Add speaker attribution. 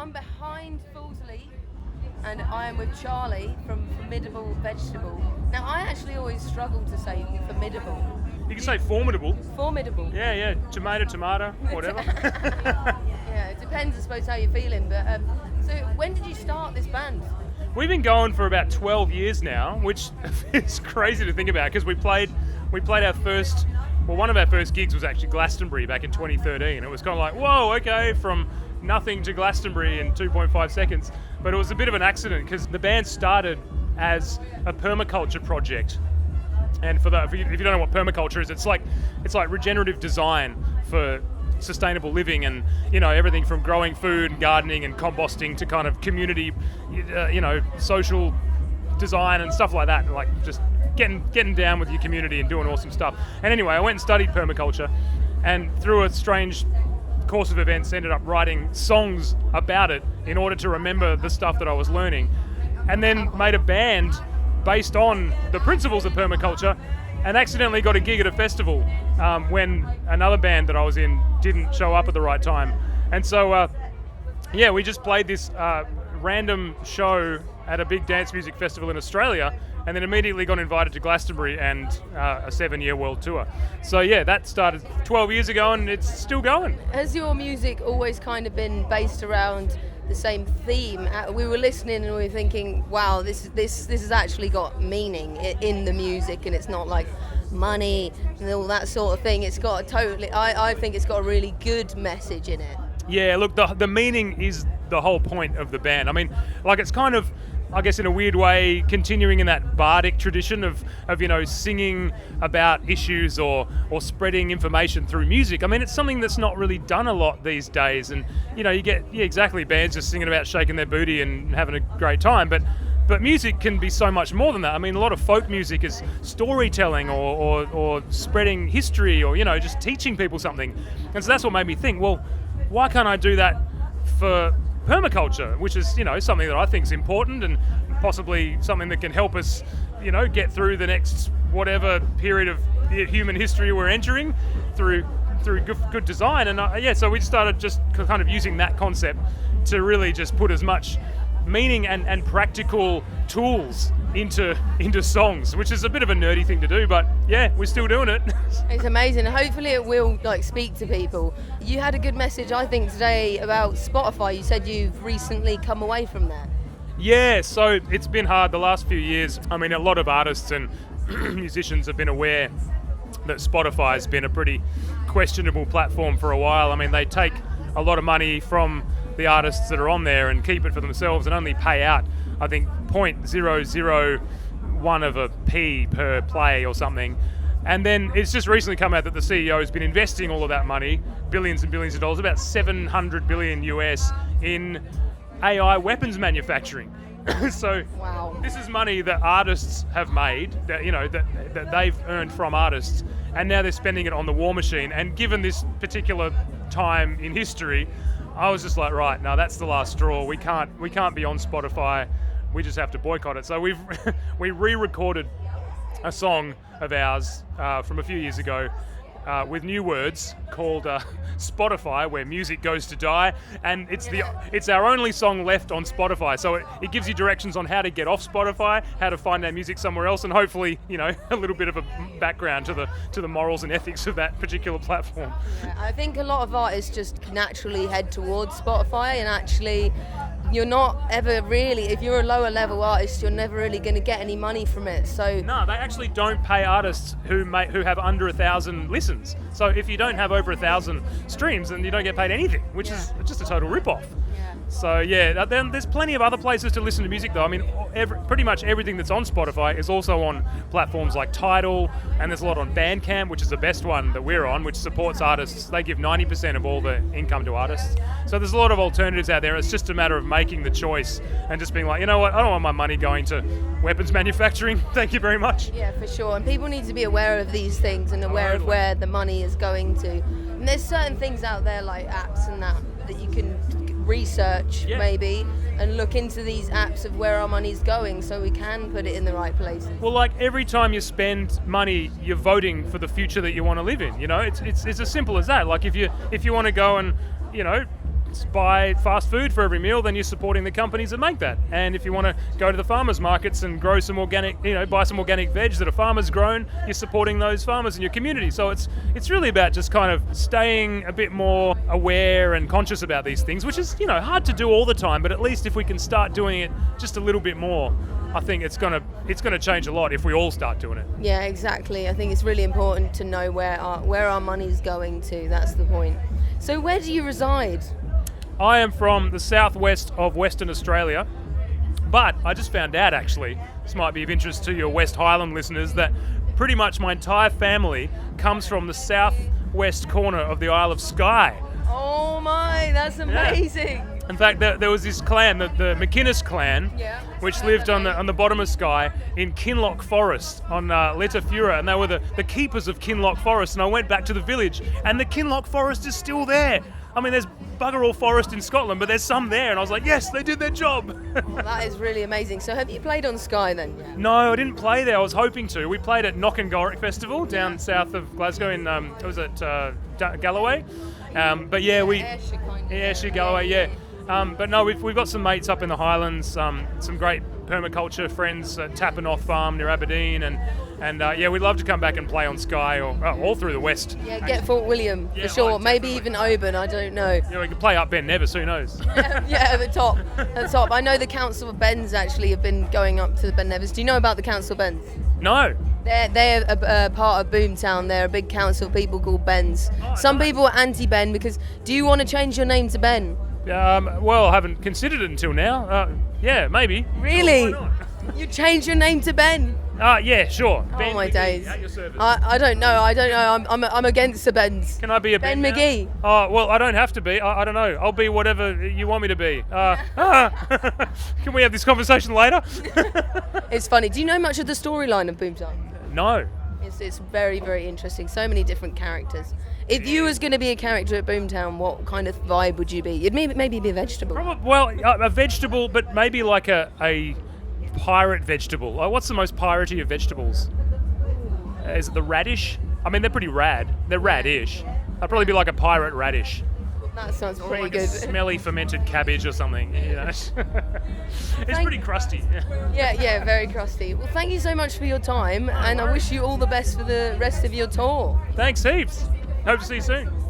Speaker 1: I'm behind Foosley, and I am with Charlie from Formidable Vegetable. Now, I actually always struggle to say formidable.
Speaker 2: You can say formidable.
Speaker 1: Formidable.
Speaker 2: Yeah. Tomato, whatever.
Speaker 1: Yeah, it depends, I suppose, how you're feeling. But so, when did you start this band?
Speaker 2: We've been going for about 12 years now, which is crazy to think about because we played our first. Well, one of our first gigs was actually Glastonbury back in 2013. It was kind of like, whoa, okay, from nothing to Glastonbury in 2.5 seconds. But it was a bit of an accident because the band started as a permaculture project. And if you don't know what permaculture is, it's like regenerative design for sustainable living, and everything from growing food and gardening and composting to kind of community, social design and stuff like that. Like just getting down with your community and doing awesome stuff. And anyway, I went and studied permaculture, and through a strange course of events ended up writing songs about it in order to remember the stuff that I was learning, and then made a band based on the principles of permaculture, and accidentally got a gig at a festival when another band that I was in didn't show up at the right time. And so we just played this random show at a big dance music festival in Australia, and then immediately got invited to Glastonbury and a 7-year world tour. So yeah, that started 12 years ago, and it's still going.
Speaker 1: Has your music always kind of been based around the same theme? We were listening and we were thinking, wow, this has actually got meaning in the music, and it's not like money and all that sort of thing. It's got I think it's got a really good message in it.
Speaker 2: Yeah, look, the meaning is the whole point of the band. I mean, like, it's kind of, I guess in a weird way, continuing in that bardic tradition of singing about issues or spreading information through music. I mean, it's something that's not really done a lot these days, and you get exactly bands just singing about shaking their booty and having a great time, but music can be so much more than that. I mean, a lot of folk music is storytelling or spreading history or just teaching people something. And so that's what made me think, well, why can't I do that for permaculture, which is something that I think is important and possibly something that can help us get through the next whatever period of human history we're entering through good design. And so we started just kind of using that concept to really just put as much meaning and practical tools into songs, which is a bit of a nerdy thing to do, but yeah, we're still doing it.
Speaker 1: It's amazing. Hopefully it will speak to people. You had a good message, I think, today about Spotify. You said you've recently come away from that.
Speaker 2: Yeah, so it's been hard the last few years. I mean, a lot of artists and musicians have been aware that Spotify has been a pretty questionable platform for a while. I mean, they take a lot of money from the artists that are on there and keep it for themselves and only pay out, I think, 0.001 of a p per play or something. And then it's just recently come out that the CEO has been investing all of that money, billions and billions of dollars, about 700 billion US, in AI weapons manufacturing. So
Speaker 1: wow.
Speaker 2: This is money that artists have made, that they've earned from artists, and now they're spending it on the war machine. And given this particular time in history, I was just like, right, no, that's the last straw. We can't be on Spotify. We just have to boycott it. So we re-recorded a song of ours from a few years ago with new words called Spotify, where music goes to die, and it's our only song left on Spotify. So it gives you directions on how to get off Spotify, how to find our music somewhere else, and hopefully a little bit of a background to the morals and ethics of that particular platform.
Speaker 1: Yeah, I think a lot of artists just naturally head towards Spotify, and actually you're not ever really, if you're a lower level artist, you're never really going to get any money from it. So
Speaker 2: no, they actually don't pay artists who have under 1,000 listens. So if you don't have over 1,000 streams, then you don't get paid anything, which is just a total rip-off.
Speaker 1: Yeah.
Speaker 2: So yeah, then there's plenty of other places to listen to music though. I mean, pretty much everything that's on Spotify is also on platforms like Tidal, and there's a lot on Bandcamp, which is the best one that we're on, which supports artists. They give 90% of all the income to artists. So there's a lot of alternatives out there. It's just a matter of making the choice and just being like, you know what, I don't want my money going to weapons manufacturing. Thank you very much.
Speaker 1: Yeah, for sure. And people need to be aware of these things and aware of where the money is going to. And there's certain things out there like apps and that you can research maybe and look into these apps of where our money's going so we can put it in the right places.
Speaker 2: Well, like every time you spend money, you're voting for the future that you want to live in. It's as simple as that. Like if you want to go and buy fast food for every meal, then you're supporting the companies that make that. And if you want to go to the farmers markets and grow some organic, buy some organic veg that a farmer's grown, you're supporting those farmers in your community. So it's really about just kind of staying a bit more aware and conscious about these things, which is, hard to do all the time, but at least if we can start doing it just a little bit more, I think it's gonna change a lot if we all start doing it.
Speaker 1: Yeah, exactly. I think it's really important to know where our money's going to. That's the point. So where do you reside?
Speaker 2: I am from the southwest of Western Australia, but I just found out, actually, this might be of interest to your West Highland listeners, that pretty much my entire family comes from the southwest corner of the Isle of Skye.
Speaker 1: Oh my, that's amazing.
Speaker 2: Yeah. In fact, there was this clan, the McInnes clan, which lived on the bottom of Skye in Kinloch Forest on Letafura, and they were the keepers of Kinloch Forest. And I went back to the village, and the Kinloch Forest is still there. I mean, there's bugger all forest in Scotland, but there's some there, and I was like, yes, they did their job.
Speaker 1: Well, that is really amazing. So have you played on Skye then?
Speaker 2: No, I didn't play there. I was hoping to. We played at Knockengorrick Festival down south of Glasgow in, it was at Galloway. But yeah, Ayrshire, Galloway, yeah. But no, we've got some mates up in the Highlands, some great permaculture friends at Tappanoth Farm near Aberdeen, and we'd love to come back and play on Skye or all through the west.
Speaker 1: Yeah, get Fort William for sure. Maybe even Oban, I don't know.
Speaker 2: Yeah, we can play up Ben Nevis, who knows?
Speaker 1: At the top. I know the Council of Bens actually have been going up to the Ben Nevis. Do you know about the Council of Bens?
Speaker 2: No.
Speaker 1: They're a part of Boomtown. They're a big council of people called Bens. Some people are anti-Ben because, do you want to change your name to Ben?
Speaker 2: Well, I haven't considered it until now. Yeah, maybe.
Speaker 1: Really?
Speaker 2: Why not?
Speaker 1: You changed your name to Ben?
Speaker 2: Yeah, sure.
Speaker 1: Oh
Speaker 2: Ben
Speaker 1: my
Speaker 2: McGee,
Speaker 1: days!
Speaker 2: at your service.
Speaker 1: I don't know. I'm against the Bens.
Speaker 2: Can I be a
Speaker 1: Ben
Speaker 2: now?
Speaker 1: McGee?
Speaker 2: Oh well, I don't have to be. I don't know. I'll be whatever you want me to be. Can we have this conversation later?
Speaker 1: It's funny. Do you know much of the storyline of Boomtown?
Speaker 2: No.
Speaker 1: It's very, very interesting. So many different characters. If you was going to be a character at Boomtown, what kind of vibe would you be? You'd maybe be a vegetable.
Speaker 2: A vegetable, but maybe like a pirate vegetable. What's the most piratey of vegetables? Is it the radish? I mean, they're pretty rad. They're radish. I'd probably be like a pirate radish.
Speaker 1: That sounds pretty
Speaker 2: like
Speaker 1: good.
Speaker 2: A smelly fermented cabbage or something. It's pretty crusty.
Speaker 1: Yeah, very crusty. Well, thank you so much for your time, and I wish you all the best for the rest of your tour.
Speaker 2: Thanks heaps. Hope to see you soon.